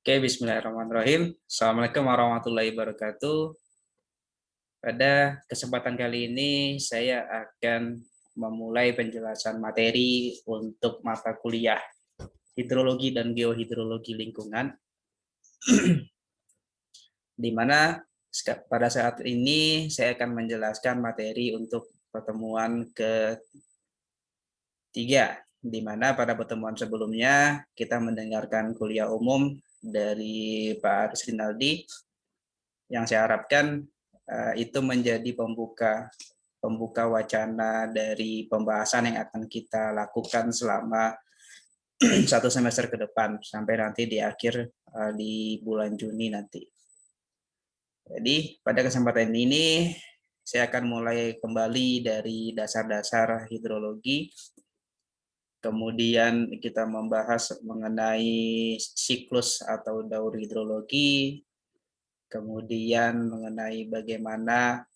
Oke, bismillahirrahmanirrahim. Assalamualaikum warahmatullahi wabarakatuh. Pada kesempatan kali ini, saya akan memulai penjelasan materi untuk mata kuliah hidrologi dan geohidrologi lingkungan, di mana pada saat ini saya akan menjelaskan materi untuk pertemuan ketiga, di mana pada pertemuan sebelumnya kita mendengarkan kuliah umum dari Pak Aris Rinaldi, yang saya harapkan itu menjadi pembuka wacana dari pembahasan yang akan kita lakukan selama satu semester ke depan sampai nanti di akhir di bulan Juni nanti. Jadi pada kesempatan ini saya akan mulai kembali dari dasar-dasar hidrologi. Kemudian kita membahas mengenai siklus atau daur hidrologi, kemudian mengenai bagaimana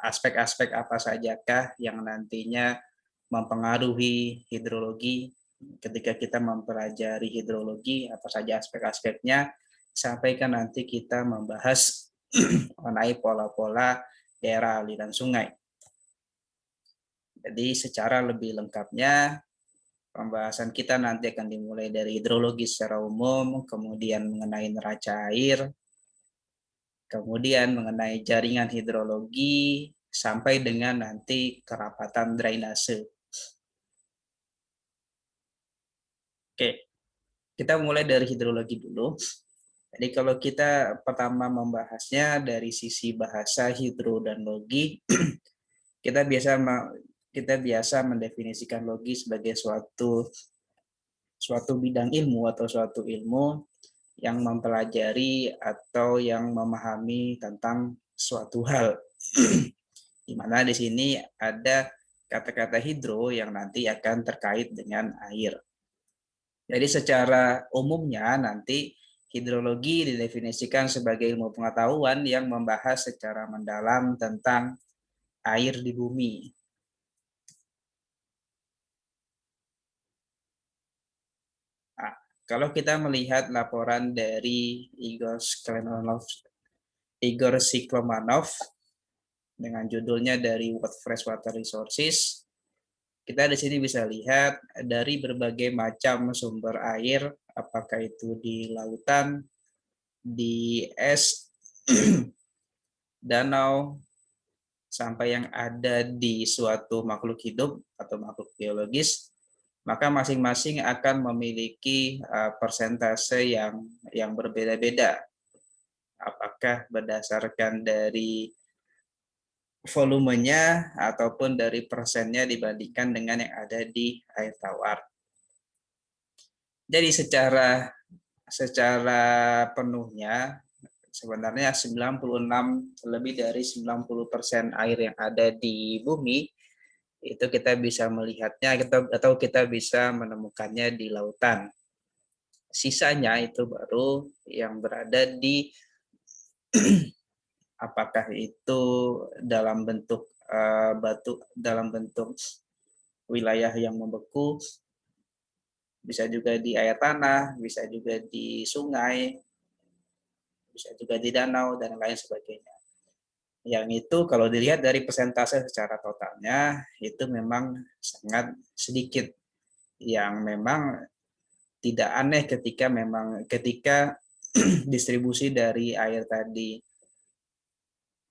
aspek-aspek apa sajakah yang nantinya mempengaruhi hidrologi ketika kita mempelajari hidrologi, apa saja aspek-aspeknya, sampai kan nanti kita membahas mengenai pola-pola daerah aliran sungai. Jadi secara lebih lengkapnya, pembahasan kita nanti akan dimulai dari hidrologi secara umum, kemudian mengenai neraca air, kemudian mengenai jaringan hidrologi, sampai dengan nanti kerapatan drainase. Oke, kita mulai dari hidrologi dulu. Jadi kalau kita pertama membahasnya dari sisi bahasa hidro dan logi, kita biasa mendefinisikan logi sebagai suatu bidang ilmu atau suatu ilmu yang mempelajari atau yang memahami tentang suatu hal. Di mana di sini ada kata-kata hidro yang nanti akan terkait dengan air. Jadi secara umumnya nanti hidrologi didefinisikan sebagai ilmu pengetahuan yang membahas secara mendalam tentang air di bumi. Nah, kalau kita melihat laporan dari Igor Shiklomanov dengan judulnya dari World Freshwater Resources, kita di sini bisa lihat dari berbagai macam sumber air, apakah itu di lautan, di es, danau, sampai yang ada di suatu makhluk hidup atau makhluk biologis, maka masing-masing akan memiliki persentase yang berbeda-beda. Apakah berdasarkan dari volumenya ataupun dari persennya dibandingkan dengan yang ada di air tawar. Jadi secara penuhnya sebenarnya 96 lebih dari 90% air yang ada di bumi itu kita bisa melihatnya atau kita bisa menemukannya di lautan. Sisanya itu baru yang berada di apakah itu dalam bentuk batu, dalam bentuk wilayah yang membeku, bisa juga di air tanah, bisa juga di sungai, bisa juga di danau, dan lain sebagainya. Yang itu kalau dilihat dari persentase secara totalnya, itu memang sangat sedikit. Yang memang tidak aneh ketika distribusi dari air tadi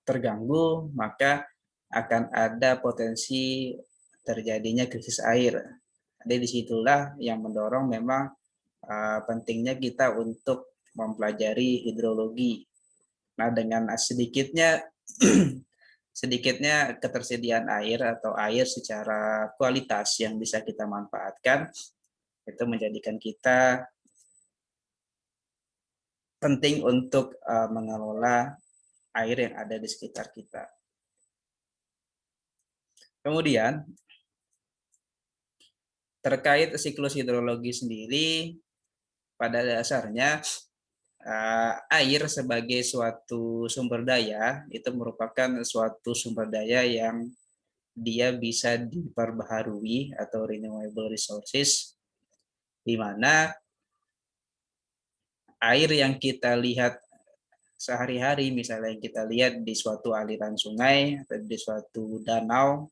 terganggu, maka akan ada potensi terjadinya krisis air. Jadi disitulah yang mendorong memang pentingnya kita untuk mempelajari hidrologi. Nah, dengan sedikitnya ketersediaan air atau air secara kualitas yang bisa kita manfaatkan, itu menjadikan kita penting untuk mengelola air yang ada di sekitar kita. Kemudian, terkait siklus hidrologi sendiri, pada dasarnya air sebagai suatu sumber daya itu merupakan suatu sumber daya yang dia bisa diperbaharui atau renewable resources, di mana air yang kita lihat sehari-hari, misalnya yang kita lihat di suatu aliran sungai atau di suatu danau,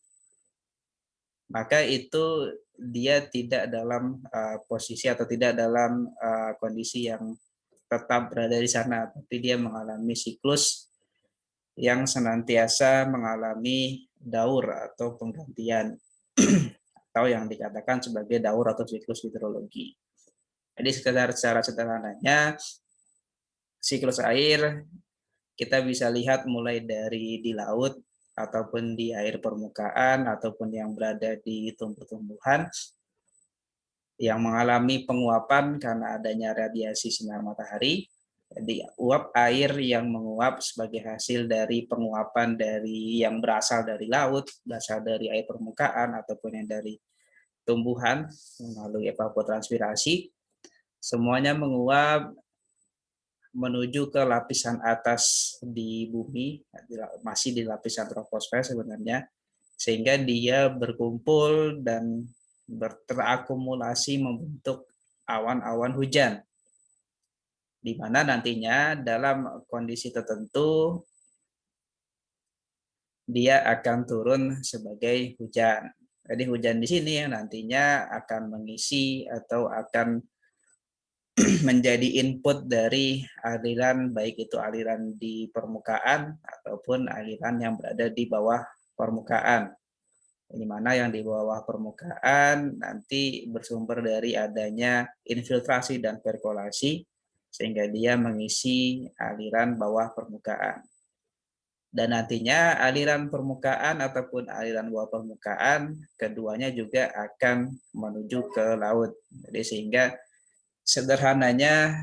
maka itu dia tidak dalam posisi atau tidak dalam kondisi yang tetap berada di sana, tapi dia mengalami siklus yang senantiasa mengalami daur atau penggantian atau yang dikatakan sebagai daur atau siklus hidrologi. Jadi secara sederhananya siklus air kita bisa lihat mulai dari di laut ataupun di air permukaan ataupun yang berada di tumbuh-tumbuhan yang mengalami penguapan karena adanya radiasi sinar matahari. Jadi uap air yang menguap sebagai hasil dari penguapan dari yang berasal dari laut, berasal dari air permukaan ataupun yang dari tumbuhan melalui evapotranspirasi, semuanya menguap menuju ke lapisan atas di bumi, masih di lapisan troposfer sebenarnya, sehingga dia berkumpul dan terakumulasi membentuk awan-awan hujan, di mana nantinya dalam kondisi tertentu dia akan turun sebagai hujan. Jadi hujan di sini yang nantinya akan mengisi atau akan menjadi input dari aliran, baik itu aliran di permukaan ataupun aliran yang berada di bawah permukaan. Di mana yang di bawah permukaan nanti bersumber dari adanya infiltrasi dan perkolasi, sehingga dia mengisi aliran bawah permukaan. Dan nantinya aliran permukaan ataupun aliran bawah permukaan, keduanya juga akan menuju ke laut. Jadi sehingga sederhananya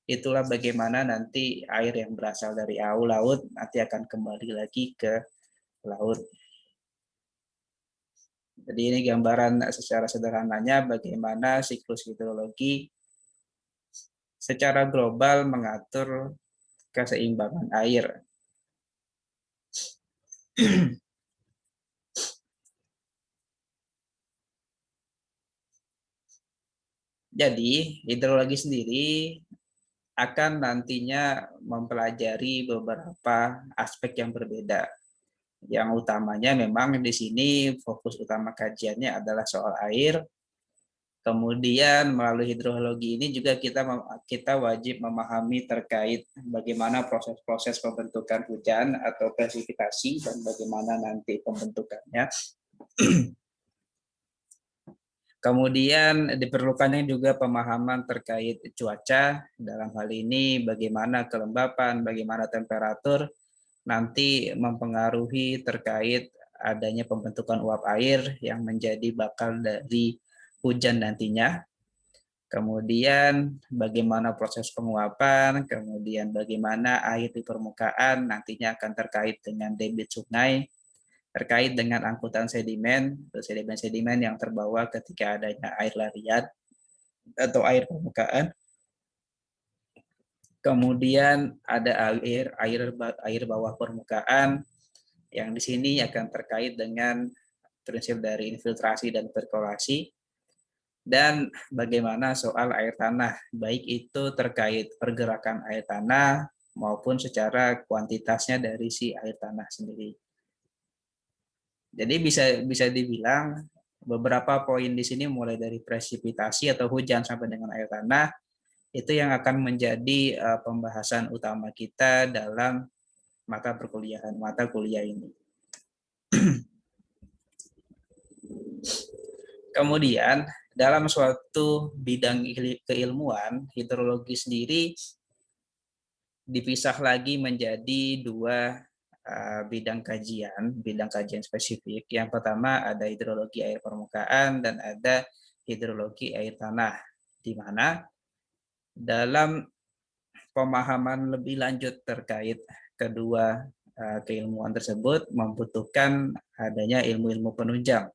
itulah bagaimana nanti air yang berasal dari laut nanti akan kembali lagi ke laut. Jadi ini gambaran secara sederhananya bagaimana siklus hidrologi secara global mengatur keseimbangan air. Jadi hidrologi sendiri akan nantinya mempelajari beberapa aspek yang berbeda. Yang utamanya memang di sini fokus utama kajiannya adalah soal air. Kemudian melalui hidrologi ini juga kita wajib memahami terkait bagaimana proses-proses pembentukan hujan atau presipitasi dan bagaimana nanti pembentukannya. Kemudian diperlukannya juga pemahaman terkait cuaca, dalam hal ini bagaimana kelembapan, bagaimana temperatur, nanti mempengaruhi terkait adanya pembentukan uap air yang menjadi bakal dari hujan nantinya. Kemudian bagaimana proses penguapan, kemudian bagaimana air di permukaan nantinya akan terkait dengan debit sungai, terkait dengan angkutan sedimen yang terbawa ketika adanya air larian atau air permukaan. Kemudian ada air bawah permukaan yang di sini akan terkait dengan prinsip dari infiltrasi dan perkolasi, dan bagaimana soal air tanah, baik itu terkait pergerakan air tanah maupun secara kuantitasnya dari si air tanah sendiri. Jadi bisa dibilang beberapa poin di sini mulai dari presipitasi atau hujan sampai dengan air tanah itu yang akan menjadi pembahasan utama kita dalam mata kuliah ini. Kemudian dalam suatu bidang keilmuan, hidrologi sendiri dipisah lagi menjadi dua bidang kajian spesifik. Yang pertama ada hidrologi air permukaan dan ada hidrologi air tanah, di mana dalam pemahaman lebih lanjut terkait kedua keilmuan tersebut membutuhkan adanya ilmu-ilmu penunjang,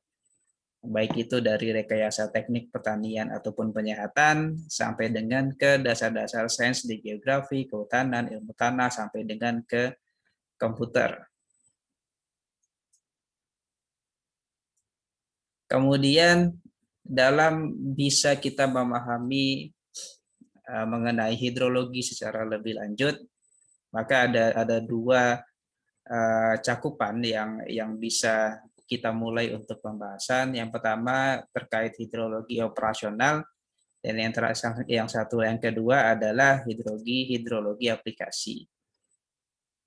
baik itu dari rekayasa teknik pertanian ataupun penyehatan sampai dengan ke dasar-dasar sains di geografi, kehutanan, ilmu tanah sampai dengan ke komputer. Kemudian dalam bisa kita memahami mengenai hidrologi secara lebih lanjut, maka ada dua cakupan yang bisa kita mulai untuk pembahasan. Yang pertama terkait hidrologi operasional, dan yang kedua adalah hidrologi aplikasi.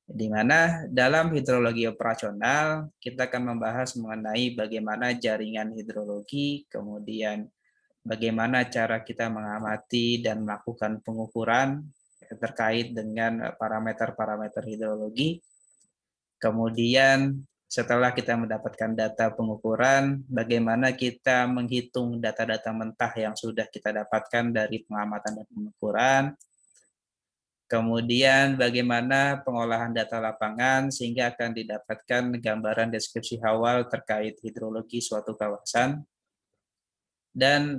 Di mana dalam hidrologi operasional kita akan membahas mengenai bagaimana jaringan hidrologi, kemudian bagaimana cara kita mengamati dan melakukan pengukuran terkait dengan parameter-parameter hidrologi. Kemudian setelah kita mendapatkan data pengukuran, bagaimana kita menghitung data-data mentah yang sudah kita dapatkan dari pengamatan dan pengukuran. Kemudian bagaimana pengolahan data lapangan sehingga akan didapatkan gambaran deskripsi awal terkait hidrologi suatu kawasan. Dan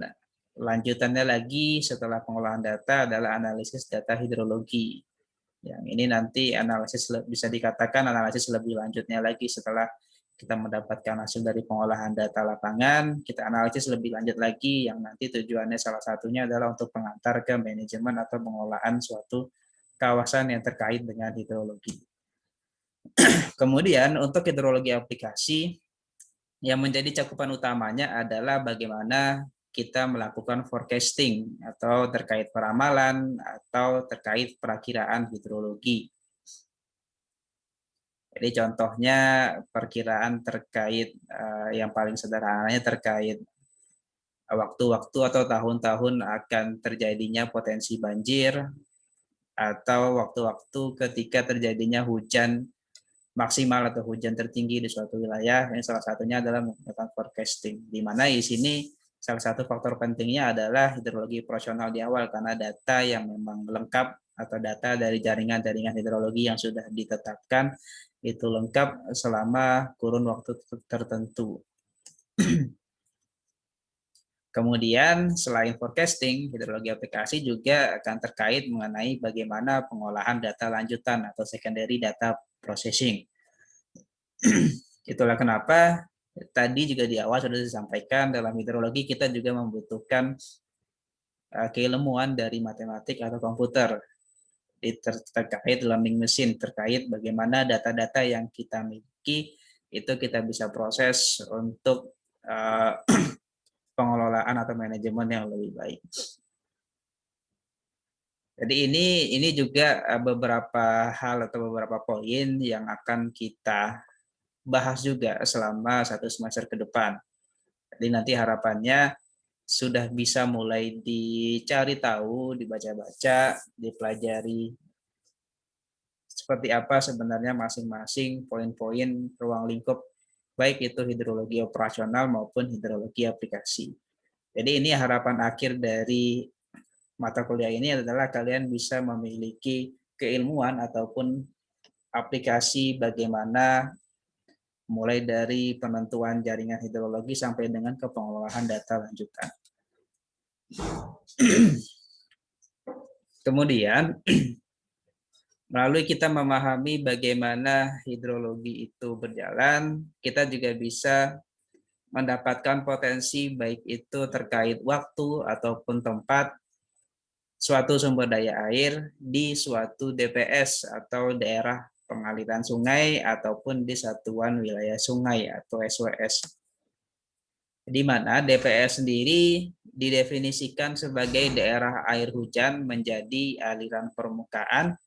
lanjutannya lagi setelah pengolahan data adalah analisis data hidrologi. Yang ini nanti bisa dikatakan analisis lebih lanjutnya lagi setelah kita mendapatkan hasil dari pengolahan data lapangan, kita analisis lebih lanjut lagi yang nanti tujuannya salah satunya adalah untuk pengantar ke manajemen atau pengolahan suatu kawasan yang terkait dengan hidrologi. Kemudian untuk hidrologi aplikasi, yang menjadi cakupan utamanya adalah bagaimana kita melakukan forecasting atau terkait peramalan atau terkait perakiraan hidrologi. Jadi contohnya perkiraan terkait yang paling sederhananya terkait waktu-waktu atau tahun-tahun akan terjadinya potensi banjir, atau waktu-waktu ketika terjadinya hujan maksimal atau hujan tertinggi di suatu wilayah. Yang salah satunya adalah menggunakan forecasting, di mana di sini salah satu faktor pentingnya adalah hidrologi operasional di awal, karena data yang memang lengkap atau data dari jaringan-jaringan hidrologi yang sudah ditetapkan itu lengkap selama kurun waktu tertentu. Kemudian selain forecasting, hidrologi aplikasi juga akan terkait mengenai bagaimana pengolahan data lanjutan atau secondary data processing. Itulah kenapa tadi juga di awal sudah disampaikan, dalam hidrologi kita juga membutuhkan keilmuan dari matematik atau komputer terkait learning machine, terkait bagaimana data-data yang kita miliki itu kita bisa proses untuk pengelolaan atau manajemen yang lebih baik. Jadi ini juga beberapa hal atau beberapa poin yang akan kita bahas juga selama 1 semester ke depan. Jadi nanti harapannya sudah bisa mulai dicari tahu, dibaca-baca, dipelajari seperti apa sebenarnya masing-masing poin-poin ruang lingkup, baik itu hidrologi operasional maupun hidrologi aplikasi. Jadi ini harapan akhir dari mata kuliah ini adalah kalian bisa memiliki keilmuan ataupun aplikasi bagaimana mulai dari penentuan jaringan hidrologi sampai dengan ke pengolahan data lanjutan. Kemudian, melalui kita memahami bagaimana hidrologi itu berjalan, kita juga bisa mendapatkan potensi baik itu terkait waktu ataupun tempat suatu sumber daya air di suatu DPS atau daerah pengaliran sungai ataupun di satuan wilayah sungai atau SWS. Di mana DPS sendiri didefinisikan sebagai daerah air hujan menjadi aliran permukaan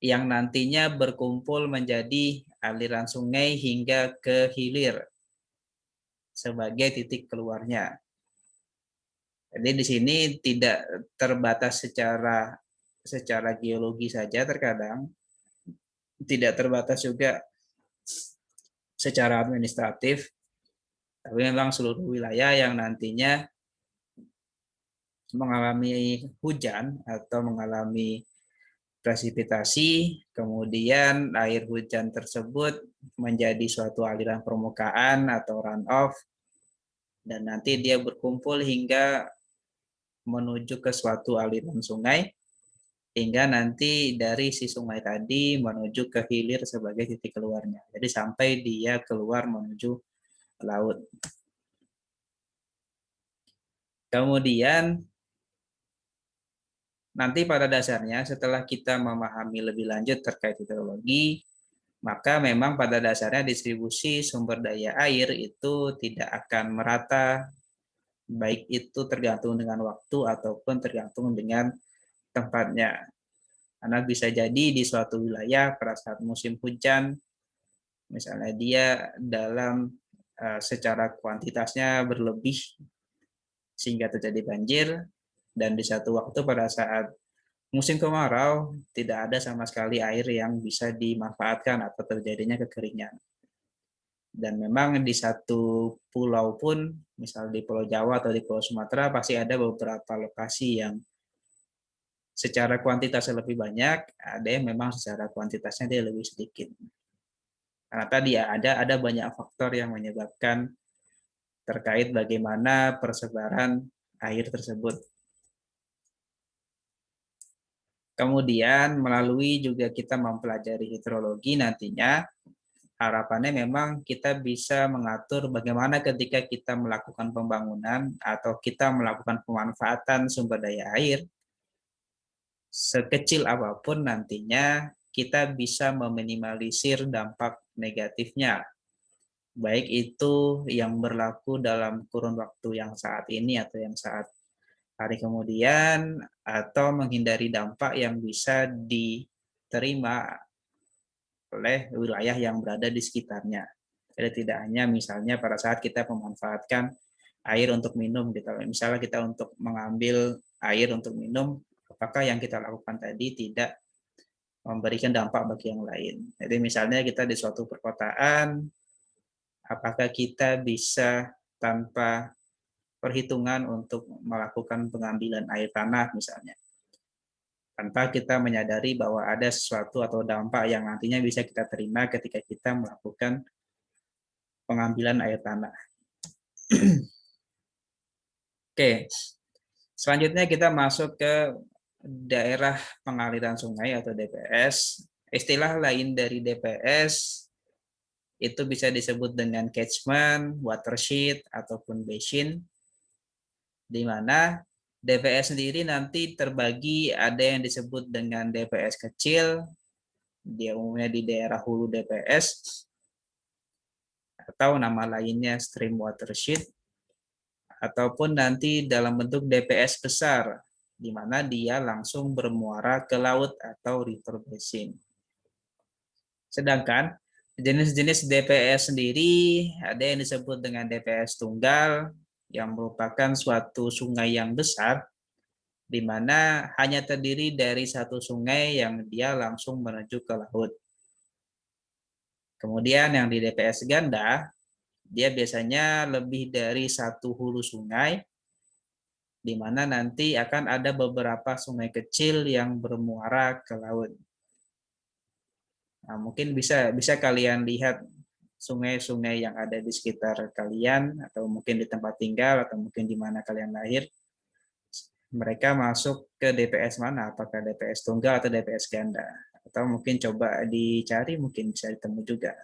yang nantinya berkumpul menjadi aliran sungai hingga ke hilir sebagai titik keluarnya. Jadi di sini tidak terbatas secara geologi saja terkadang, tidak terbatas juga secara administratif, tapi memang seluruh wilayah yang nantinya mengalami hujan atau mengalami presipitasi, kemudian air hujan tersebut menjadi suatu aliran permukaan atau runoff, dan nanti dia berkumpul hingga menuju ke suatu aliran sungai, hingga nanti dari si sungai tadi menuju ke hilir sebagai titik keluarnya. Jadi sampai dia keluar menuju laut. Kemudian nanti pada dasarnya setelah kita memahami lebih lanjut terkait hidrologi, maka memang pada dasarnya distribusi sumber daya air itu tidak akan merata, baik itu tergantung dengan waktu ataupun tergantung dengan tempatnya. Karena bisa jadi di suatu wilayah pada saat musim hujan, misalnya dia dalam secara kuantitasnya berlebih sehingga terjadi banjir, dan di satu waktu pada saat musim kemarau tidak ada sama sekali air yang bisa dimanfaatkan atau terjadinya kekeringan. Dan memang di satu pulau pun, misal di Pulau Jawa atau di Pulau Sumatera, pasti ada beberapa lokasi yang secara kuantitasnya lebih banyak, ada yang memang secara kuantitasnya dia lebih sedikit. Karena tadi ya ada banyak faktor yang menyebabkan terkait bagaimana persebaran air tersebut. Kemudian melalui juga kita mempelajari hidrologi nantinya, harapannya memang kita bisa mengatur bagaimana ketika kita melakukan pembangunan atau kita melakukan pemanfaatan sumber daya air, sekecil apapun nantinya kita bisa meminimalisir dampak negatifnya. Baik itu yang berlaku dalam kurun waktu yang saat ini atau yang saat hari kemudian, atau menghindari dampak yang bisa diterima oleh wilayah yang berada di sekitarnya. Jadi tidak hanya misalnya pada saat kita memanfaatkan air untuk minum gitu. Misalnya kita untuk mengambil air untuk minum, apakah yang kita lakukan tadi tidak memberikan dampak bagi yang lain. Jadi misalnya kita di suatu perkotaan, apakah kita bisa tanpa perhitungan untuk melakukan pengambilan air tanah misalnya, tanpa kita menyadari bahwa ada sesuatu atau dampak yang nantinya bisa kita terima ketika kita melakukan pengambilan air tanah. Oke, selanjutnya kita masuk ke daerah pengaliran sungai atau DPS. Istilah lain dari DPS itu bisa disebut dengan catchment, watershed, ataupun basin, di mana DPS sendiri nanti terbagi, ada yang disebut dengan DPS kecil, dia umumnya di daerah hulu DPS, atau nama lainnya stream watershed, ataupun nanti dalam bentuk DPS besar, di mana dia langsung bermuara ke laut atau river basin. Sedangkan jenis-jenis DPS sendiri ada yang disebut dengan DPS tunggal, yang merupakan suatu sungai yang besar, di mana hanya terdiri dari satu sungai yang dia langsung menuju ke laut. Kemudian yang di DPS ganda, dia biasanya lebih dari satu hulu sungai, di mana nanti akan ada beberapa sungai kecil yang bermuara ke laut. Nah, mungkin bisa kalian lihat sungai-sungai yang ada di sekitar kalian, atau mungkin di tempat tinggal, atau mungkin di mana kalian lahir. Mereka masuk ke DPS mana? Apakah DPS tunggal atau DPS ganda? Atau mungkin coba dicari, mungkin bisa ditemu juga.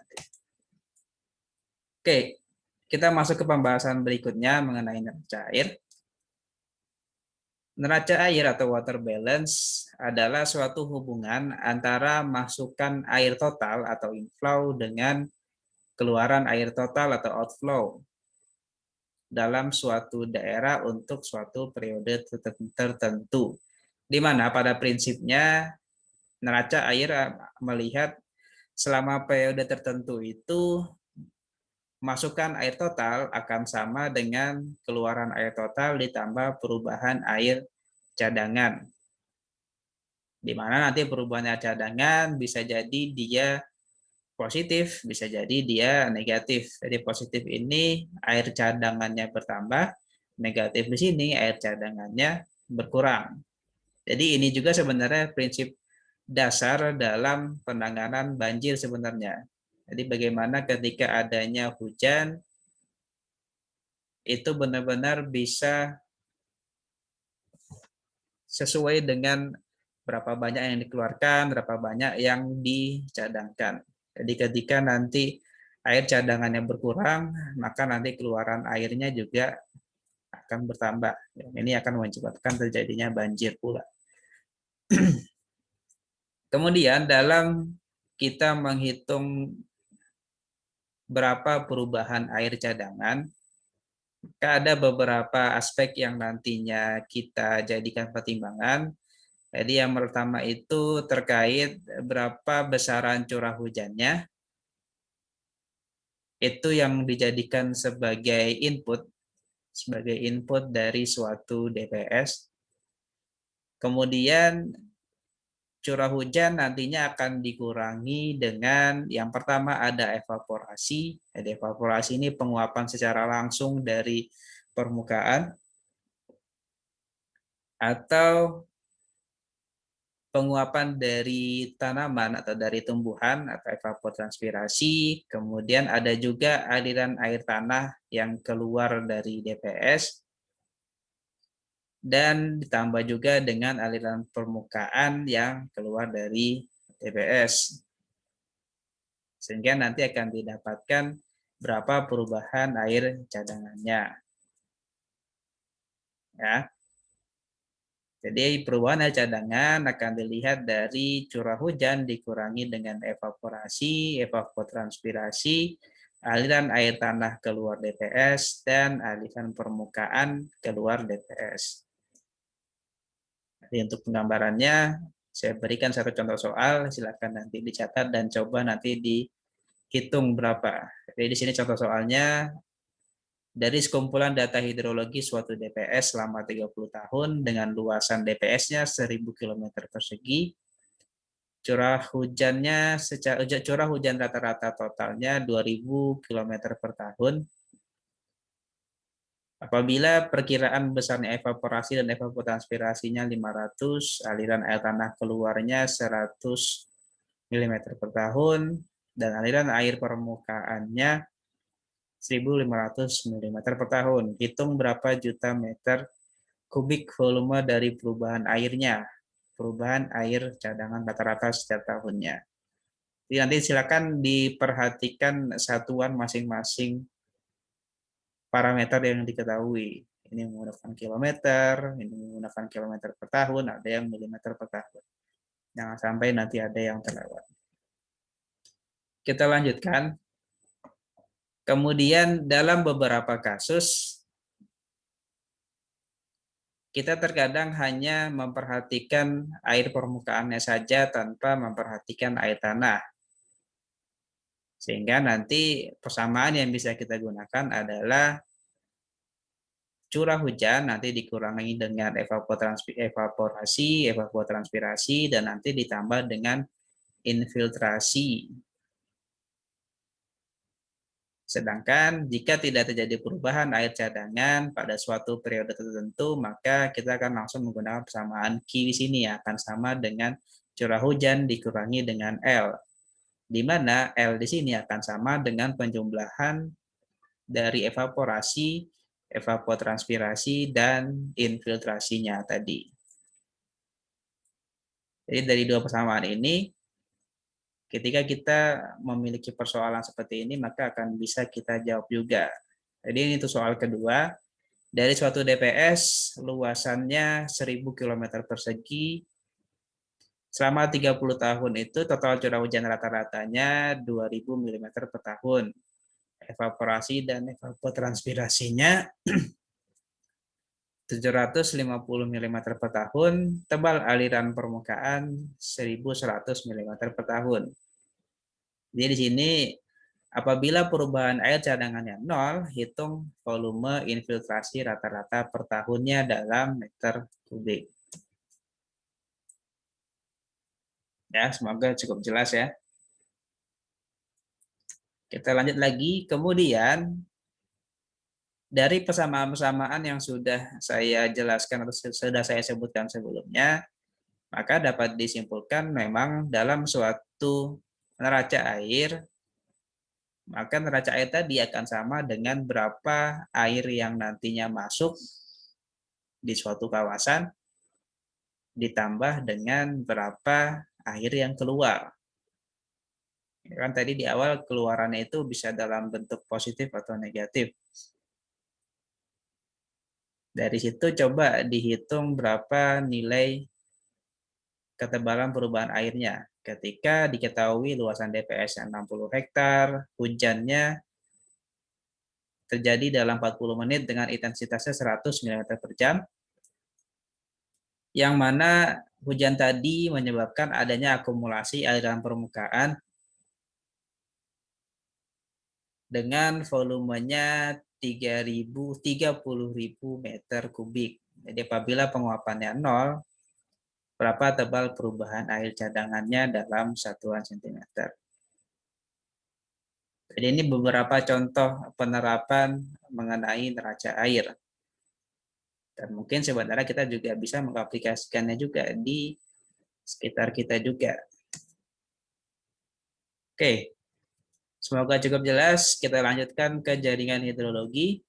Oke, kita masuk ke pembahasan berikutnya mengenai neraca air. Neraca air atau water balance adalah suatu hubungan antara masukan air total atau inflow dengan keluaran air total atau outflow dalam suatu daerah untuk suatu periode tertentu. Di mana pada prinsipnya neraca air melihat selama periode tertentu itu masukan air total akan sama dengan keluaran air total ditambah perubahan air cadangan. Di mana nanti perubahan air cadangan bisa jadi dia positif, bisa jadi dia negatif. Jadi positif ini air cadangannya bertambah, negatif di sini air cadangannya berkurang. Jadi ini juga sebenarnya prinsip dasar dalam penanganan banjir sebenarnya. Jadi bagaimana ketika adanya hujan, itu benar-benar bisa sesuai dengan berapa banyak yang dikeluarkan, berapa banyak yang dicadangkan. Jadi ketika nanti air cadangannya berkurang, maka nanti keluaran airnya juga akan bertambah. Ini akan menyebabkan terjadinya banjir pula. Kemudian dalam kita menghitung berapa perubahan air cadangan, maka ada beberapa aspek yang nantinya kita jadikan pertimbangan. Jadi yang pertama itu terkait berapa besaran curah hujannya, itu yang dijadikan sebagai input dari suatu DPS. Kemudian curah hujan nantinya akan dikurangi dengan yang pertama ada evaporasi. Jadi evaporasi ini penguapan secara langsung dari permukaan atau penguapan dari tanaman atau dari tumbuhan atau evapotranspirasi. Kemudian ada juga aliran air tanah yang keluar dari DPS dan ditambah juga dengan aliran permukaan yang keluar dari TPS. Sehingga nanti akan didapatkan berapa perubahan air cadangannya. Ya. Jadi perubahan air cadangan akan dilihat dari curah hujan dikurangi dengan evaporasi, evapotranspirasi, aliran air tanah keluar DPS, dan aliran permukaan keluar DPS. Jadi untuk penggambarannya, saya berikan satu contoh soal, silakan nanti dicatat dan coba nanti dihitung berapa. Jadi di sini contoh soalnya, dari sekumpulan data hidrologi suatu DPS selama 30 tahun dengan luasan DPS-nya 1000 km persegi, curah hujan rata-rata totalnya 2000 km per tahun. Apabila perkiraan besarnya evaporasi dan evapotranspirasinya 500, aliran air tanah keluarnya 100 mm per tahun, dan aliran air permukaannya 1500 mm per tahun. Hitung berapa juta meter kubik volume dari perubahan airnya, perubahan air cadangan rata-rata setiap tahunnya. Jadi nanti silakan diperhatikan satuan masing-masing parameter yang diketahui. Ini menggunakan kilometer, ini menggunakan kilometer per tahun, ada yang milimeter per tahun. Jangan sampai nanti ada yang terlewat. Kita lanjutkan. Kemudian dalam beberapa kasus, kita terkadang hanya memperhatikan air permukaannya saja tanpa memperhatikan air tanah. Sehingga nanti persamaan yang bisa kita gunakan adalah curah hujan nanti dikurangi dengan evaporasi, evapotranspirasi, dan nanti ditambah dengan infiltrasi. Sedangkan jika tidak terjadi perubahan air cadangan pada suatu periode tertentu, maka kita akan langsung menggunakan persamaan Q di sini ya, akan sama dengan curah hujan dikurangi dengan L. Di mana L di sini akan sama dengan penjumlahan dari evaporasi, evapotranspirasi, dan infiltrasinya tadi. Jadi dari dua persamaan ini, ketika kita memiliki persoalan seperti ini, maka akan bisa kita jawab juga. Jadi ini tuh soal kedua. Dari suatu DPS, luasannya 1000 km persegi, selama 30 tahun itu total curah hujan rata-ratanya 2000 mm per tahun. Evaporasi dan evapotranspirasinya 750 mm per tahun, tebal aliran permukaan 1100 mm per tahun. Jadi di sini apabila perubahan air cadangannya 0, hitung volume infiltrasi rata-rata per tahunnya dalam meter kubik. Ya, semoga cukup jelas ya. Kita lanjut lagi. Kemudian dari persamaan-persamaan yang sudah saya jelaskan atau sudah saya sebutkan sebelumnya, maka dapat disimpulkan memang dalam suatu neraca air, maka neraca air tadi akan sama dengan berapa air yang nantinya masuk di suatu kawasan ditambah dengan berapa air yang keluar. Kan tadi di awal keluarannya itu bisa dalam bentuk positif atau negatif. Dari situ coba dihitung berapa nilai ketebalan perubahan airnya. Ketika diketahui luasan DPS 60 hektar, hujannya terjadi dalam 40 menit dengan intensitasnya 100 mm per jam, yang mana hujan tadi menyebabkan adanya akumulasi aliran permukaan dengan volumenya 30.000 meter kubik. Jadi apabila penguapannya 0, berapa tebal perubahan air cadangannya dalam satuan sentimeter. Jadi ini beberapa contoh penerapan mengenai neraca air. Dan mungkin sebenarnya kita juga bisa mengaplikasikannya juga di sekitar kita juga. Oke, semoga cukup jelas. Kita lanjutkan ke jaringan hidrologi.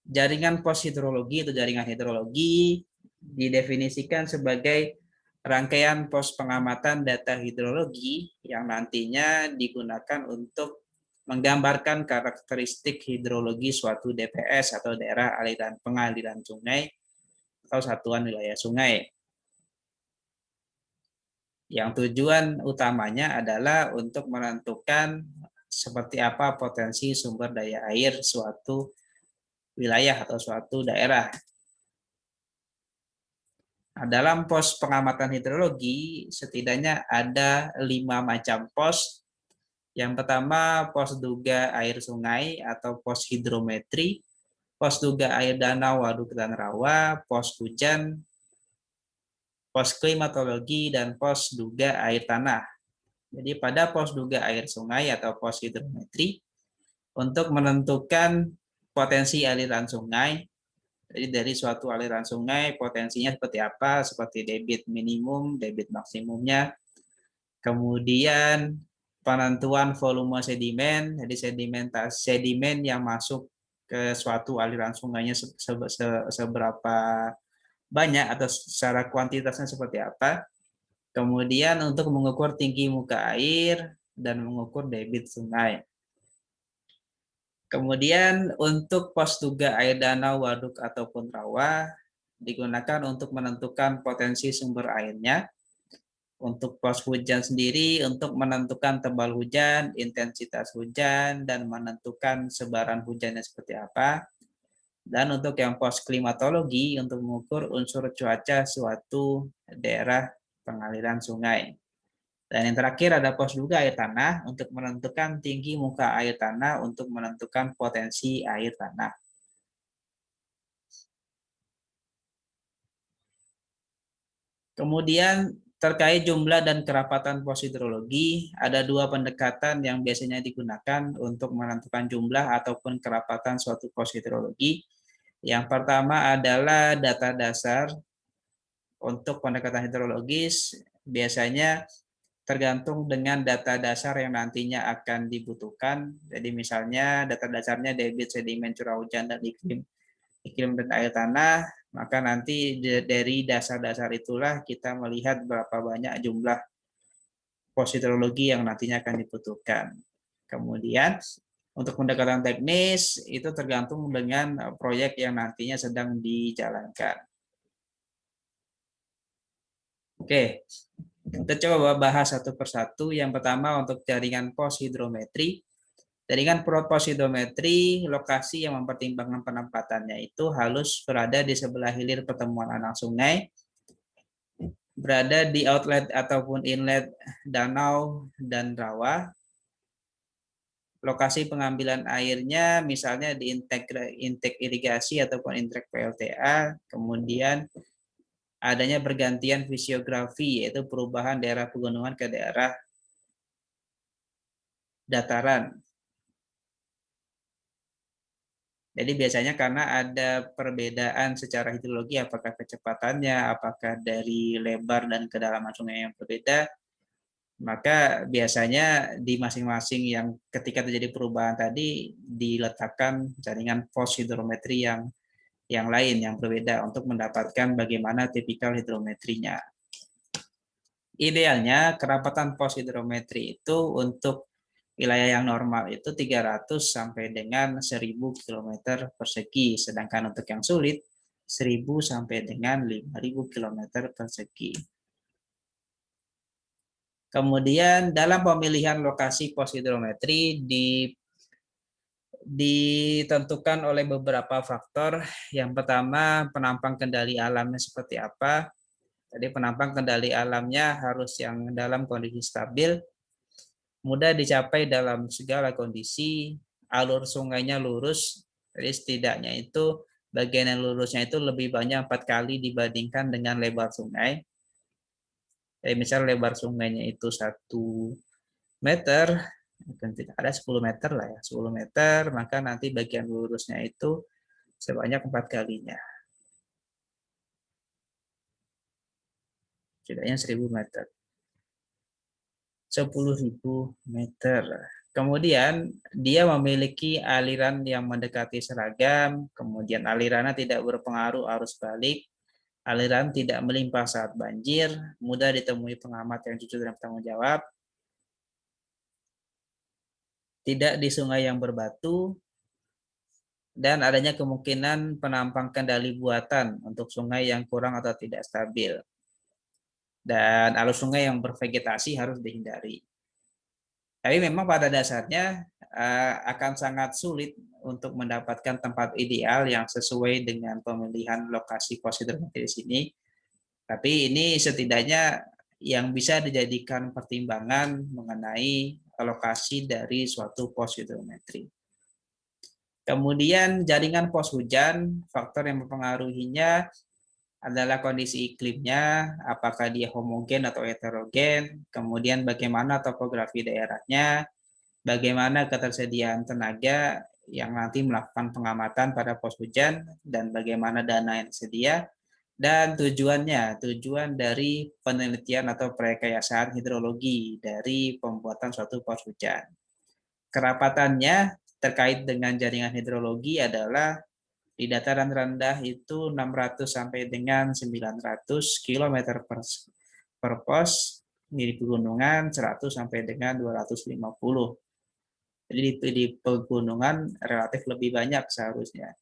Jaringan pos hidrologi atau jaringan hidrologi didefinisikan sebagai rangkaian pos pengamatan data hidrologi yang nantinya digunakan untuk menggambarkan karakteristik hidrologi suatu DPS atau daerah aliran pengaliran sungai atau satuan wilayah sungai. Yang tujuan utamanya adalah untuk menentukan seperti apa potensi sumber daya air suatu wilayah atau suatu daerah. Nah, dalam pos pengamatan hidrologi setidaknya ada 5 macam pos. Yang pertama, pos duga air sungai atau pos hidrometri, pos duga air danau, waduk, dan rawa, pos hujan, pos klimatologi, dan pos duga air tanah. Jadi pada pos duga air sungai atau pos hidrometri, untuk menentukan potensi aliran sungai, jadi dari suatu aliran sungai potensinya seperti apa, seperti debit minimum, debit maksimumnya, kemudian penentuan volume sedimen, jadi sedimen yang masuk ke suatu aliran sungainya seberapa banyak atau secara kuantitasnya seperti apa. Kemudian untuk mengukur tinggi muka air dan mengukur debit sungai. Kemudian untuk pos duga air danau, waduk, ataupun rawa digunakan untuk menentukan potensi sumber airnya. Untuk pos hujan sendiri untuk menentukan tebal hujan, intensitas hujan, dan menentukan sebaran hujannya seperti apa. Dan untuk yang pos klimatologi untuk mengukur unsur cuaca suatu daerah pengaliran sungai. Dan yang terakhir ada pos duga air tanah untuk menentukan tinggi muka air tanah untuk menentukan potensi air tanah. Kemudian terkait jumlah dan kerapatan pos hidrologi, ada 2 pendekatan yang biasanya digunakan untuk menentukan jumlah ataupun kerapatan suatu pos hidrologi. Yang pertama adalah data dasar. Untuk pendekatan hidrologis, biasanya tergantung dengan data dasar yang nantinya akan dibutuhkan. Jadi misalnya data dasarnya debit, sedimen, curah hujan, dan iklim dan air tanah, maka nanti dari dasar-dasar itulah kita melihat berapa banyak jumlah pos hidrologi yang nantinya akan dibutuhkan. Kemudian untuk pendekatan teknis itu tergantung dengan proyek yang nantinya sedang dijalankan. Oke, kita coba bahas satu persatu. Yang pertama untuk jaringan pos hidrometri. Jaringan pos hidrometri, lokasi yang mempertimbangkan penempatannya itu harus berada di sebelah hilir pertemuan anak sungai, berada di outlet ataupun inlet danau dan rawa. Lokasi pengambilan airnya misalnya di intake irigasi ataupun intake PLTA, kemudian adanya pergantian fisiografi yaitu perubahan daerah pegunungan ke daerah dataran. Jadi biasanya karena ada perbedaan secara hidrologi, apakah kecepatannya, apakah dari lebar dan kedalaman sungai yang berbeda, maka biasanya di masing-masing yang ketika terjadi perubahan tadi diletakkan jaringan pos hidrometri yang lain, yang berbeda untuk mendapatkan bagaimana tipikal hidrometrinya. Idealnya kerapatan pos hidrometri itu untuk wilayah yang normal itu 300 sampai dengan 1000 km persegi. Sedangkan untuk yang sulit 1000 sampai dengan 5000 km persegi. Kemudian dalam pemilihan lokasi pos hidrometri ditentukan oleh beberapa faktor. Yang pertama, penampang kendali alamnya seperti apa. Jadi penampang kendali alamnya harus yang dalam kondisi stabil, mudah dicapai dalam segala kondisi, alur sungainya lurus, jadi setidaknya itu bagian yang lurusnya itu lebih banyak 4 kali dibandingkan dengan lebar sungai. Jadi misal lebar sungainya itu 1 meter, mungkin tidak ada 10 meter lah ya, 10 meter, maka nanti bagian lurusnya itu sebanyak 4 kalinya. Setidaknya 1000 meter. 10.000 meter. Kemudian dia memiliki aliran yang mendekati seragam, kemudian alirannya tidak berpengaruh arus balik, aliran tidak melimpah saat banjir, mudah ditemui pengamat yang jujur dan bertanggung jawab, tidak di sungai yang berbatu, dan adanya kemungkinan penampang kendali buatan untuk sungai yang kurang atau tidak stabil. Dan alur sungai yang bervegetasi harus dihindari. Tapi memang pada dasarnya akan sangat sulit untuk mendapatkan tempat ideal yang sesuai dengan pemilihan lokasi pos hidrometri di sini. Tapi ini setidaknya yang bisa dijadikan pertimbangan mengenai lokasi dari suatu pos hidrometri. Kemudian jaringan pos hujan, faktor yang mempengaruhinya adalah kondisi iklimnya, apakah dia homogen atau heterogen, kemudian bagaimana topografi daerahnya, bagaimana ketersediaan tenaga yang nanti melakukan pengamatan pada pos hujan, dan bagaimana dana yang tersedia, dan tujuan dari penelitian atau perekayasaan hidrologi dari pembuatan suatu pos hujan. Kerapatannya terkait dengan jaringan hidrologi adalah di dataran rendah itu 600 sampai dengan 900 km per pos, di pegunungan 100 sampai dengan 250. Jadi di pegunungan relatif lebih banyak seharusnya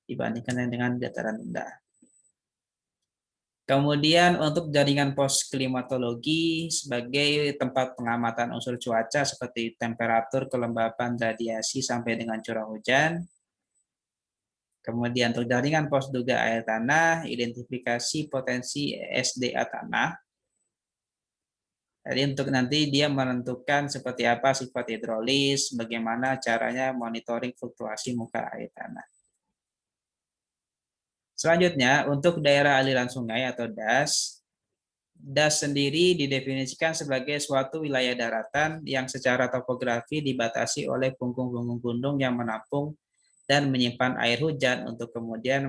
dibandingkan dengan dataran rendah. Kemudian untuk jaringan pos klimatologi sebagai tempat pengamatan unsur cuaca seperti temperatur, kelembapan, radiasi sampai dengan curah hujan. Kemudian untuk jaringan pos duga air tanah, identifikasi potensi SDA tanah. Jadi untuk nanti dia menentukan seperti apa sifat hidrolis, bagaimana caranya monitoring fluktuasi muka air tanah. Selanjutnya, untuk daerah aliran sungai atau DAS, DAS sendiri didefinisikan sebagai suatu wilayah daratan yang secara topografi dibatasi oleh punggung-punggung gunung yang menampung dan menyimpan air hujan untuk kemudian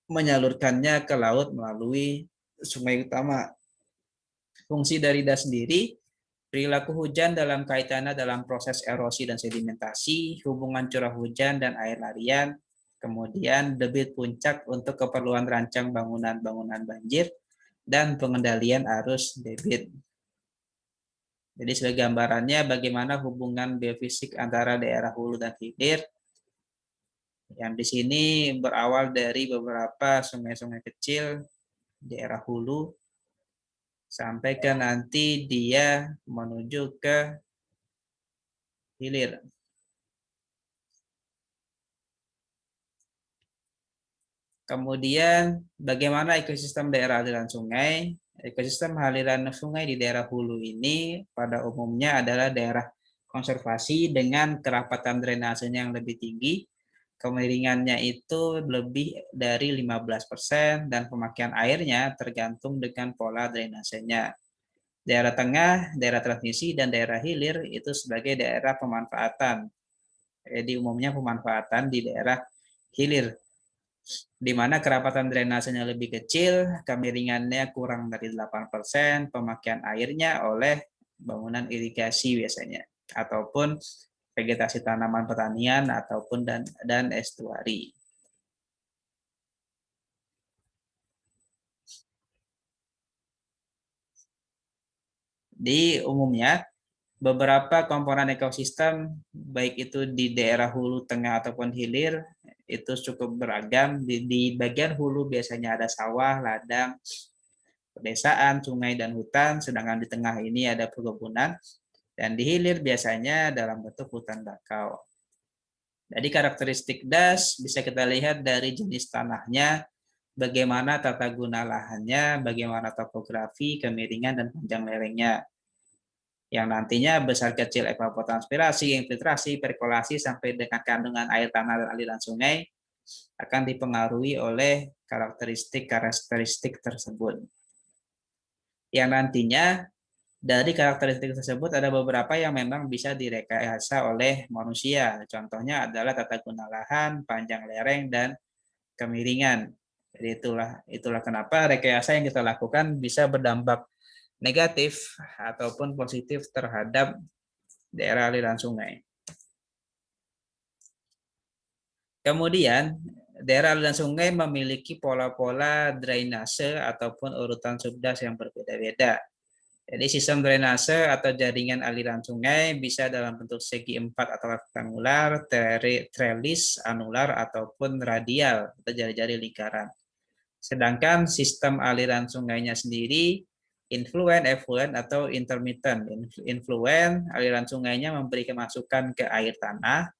menyalurkannya ke laut melalui sungai utama. Fungsi dari DAS sendiri, perilaku hujan dalam kaitannya dalam proses erosi dan sedimentasi, hubungan curah hujan dan air larian, kemudian debit puncak untuk keperluan rancang bangunan-bangunan banjir, dan pengendalian arus debit. Jadi sebagai gambarannya bagaimana hubungan geofisik antara daerah hulu dan hilir, yang di sini berawal dari beberapa sungai-sungai kecil daerah hulu, sampai ke nanti dia menuju ke hilir. Kemudian bagaimana ekosistem daerah aliran sungai? Ekosistem aliran sungai di daerah hulu ini pada umumnya adalah daerah konservasi dengan kerapatan drainasenya yang lebih tinggi, kemiringannya itu lebih dari 15% dan pemakaian airnya tergantung dengan pola drainasenya. Daerah tengah, daerah transmisi, dan daerah hilir itu sebagai daerah pemanfaatan. Jadi umumnya pemanfaatan di daerah hilir, di mana kerapatan drainasenya lebih kecil, kemiringannya kurang dari 8%, pemakaian airnya oleh bangunan irigasi biasanya, ataupun vegetasi tanaman pertanian, ataupun dan estuari. Di umumnya, beberapa komponen ekosistem, baik itu di daerah hulu, tengah, ataupun hilir, itu cukup beragam. Di bagian hulu biasanya ada sawah, ladang, pedesaan, sungai, dan hutan, sedangkan di tengah ini ada perkebunan, dan di hilir biasanya dalam bentuk hutan bakau. Jadi karakteristik das bisa kita lihat dari jenis tanahnya, bagaimana tata guna lahannya, bagaimana topografi, kemiringan, dan panjang lerengnya. Yang nantinya besar kecil evapotranspirasi, infiltrasi, perkolasi, sampai dengan kandungan air tanah dan aliran sungai akan dipengaruhi oleh karakteristik tersebut. Yang nantinya dari karakteristik tersebut ada beberapa yang memang bisa direkayasa oleh manusia. Contohnya adalah tata guna lahan, panjang lereng, dan kemiringan. Jadi itulah kenapa rekayasa yang kita lakukan bisa berdampak negatif ataupun positif terhadap daerah aliran sungai. Kemudian, daerah aliran sungai memiliki pola-pola drainase ataupun urutan subdas yang berbeda-beda. Jadi sistem drainase atau jaringan aliran sungai bisa dalam bentuk segi empat atau rektangular, trellis, anular, ataupun radial atau jari-jari lingkaran. Sedangkan sistem aliran sungainya sendiri influen, effluent, atau intermittent. Influen, aliran sungainya memberi kemasukan ke air tanah.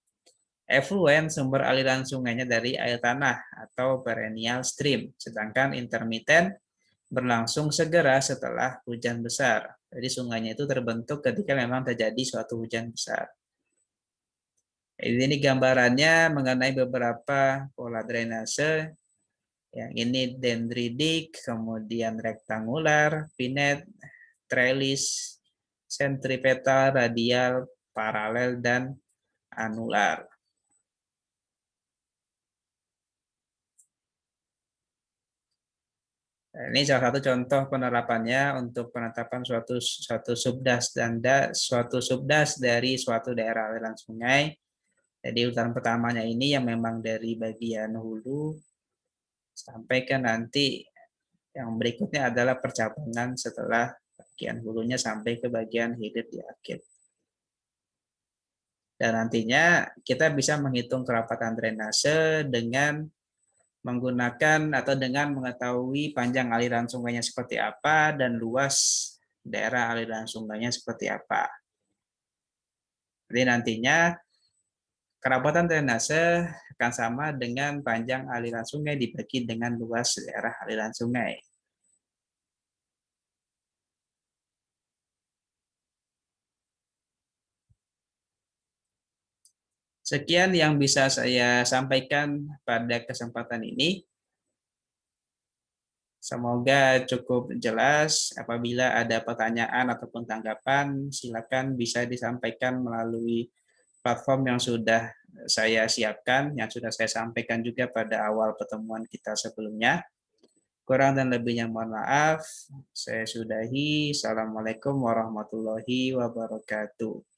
Effluent, sumber aliran sungainya dari air tanah atau perennial stream. Sedangkan intermittent berlangsung segera setelah hujan besar. Jadi sungainya itu terbentuk ketika memang terjadi suatu hujan besar. Ini gambarannya mengenai beberapa pola drainase. Yang ini dendritic, kemudian rektangular, pinet, trellis, sentripetal, radial, paralel, dan anular. Ini salah satu contoh penerapannya untuk penetapan suatu subdas dari suatu daerah aliran sungai. Jadi urutan pertamanya ini yang memang dari bagian hulu sampai ke nanti yang berikutnya adalah percabangan setelah bagian hulunya sampai ke bagian hilir di akhir. Dan nantinya kita bisa menghitung kerapatan drainase dengan menggunakan atau dengan mengetahui panjang aliran sungainya seperti apa dan luas daerah aliran sungainya seperti apa. Jadi nantinya kerapatan drainase akan sama dengan panjang aliran sungai dibagi dengan luas daerah aliran sungai. Sekian yang bisa saya sampaikan pada kesempatan ini. Semoga cukup jelas. Apabila ada pertanyaan ataupun tanggapan, silakan bisa disampaikan melalui platform yang sudah saya siapkan, yang sudah saya sampaikan juga pada awal pertemuan kita sebelumnya. Kurang dan lebihnya mohon maaf. Saya sudahi. Assalamualaikum warahmatullahi wabarakatuh.